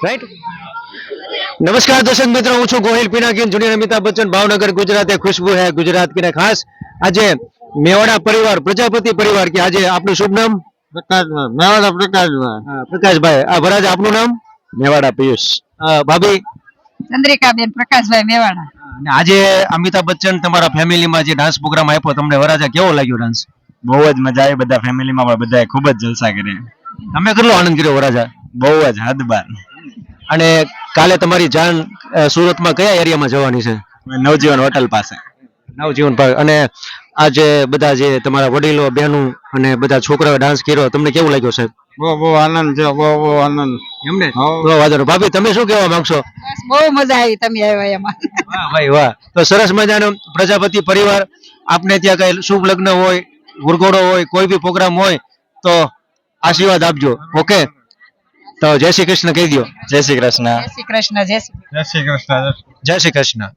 Right. नमस्कार दर्शक मित्रों, હું છું ગોહિલ પિનાકીન જુનિયર અમિતાભ બચ્ચન ભાવનગર ગુજરાત એ ખુશ્બુ હે ગુજરાત की खास આજે મેવાડા પરિવાર પ્રજાપતિ પરિવાર કે આજે આપનું શુભ નામ પ્રકાશભાઈ મેવાડા પ્રકાશભાઈ પ્રકાશભાઈ વરાજ આપનું નામ મેવાડા પિયુષ ભાભી ચંદ્રિકાબેન પ્રકાશભાઈ મેવાડા. અને આજે અમિતાભ બચ્ચન તમારા ફેમિલીમાં જે ડાન્સ પ્રોગ્રામ આપ્યો તમને વરાજા કેવો લાગ્યો ડાન્સ? બહુ જ મજા આવી, બધા ફેમિલીમાં પણ બધાએ ખૂબ જ જલસા કર્યા. તમે કેટલો આનંદ કર્યો વરાજા? બહુ જ હદ બાર. અને કાલે તમારી જાન સુરતમાં કયા એરિયામાં જવાની છે? નવજીવન હોટલ પાસે. નવજીવન પાર્ક. અને આજે બધા જે તમારા વડીલો બહેનો અને બધા છોકરાઓ ડાન્સ કર્યો તમને કેવું લાગ્યું સાહેબ? બહુ આનંદ છે, બહુ આનંદ. એમને તો વાંધો નહીં. ભાભી તમે શું કહેવા માંગશો? બસ બહુ મજા આવી તમે આવ્યા એમાં. વાહ ભાઈ વાહ. તો સરસ મજાનો પ્રજાપતિ પરિવાર આપને ત્યાં કઈ શુભ લગ્ન હોય, ગુરગોડો હોય, કોઈ બી પ્રોગ્રામ હોય તો આશીર્વાદ આપજો. ઓકે, તો જય શ્રી કૃષ્ણ કહી દો. જય શ્રી કૃષ્ણ. જય શ્રી કૃષ્ણ. જય શ્રી જય શ્રી કૃષ્ણ. જય શ્રી કૃષ્ણ.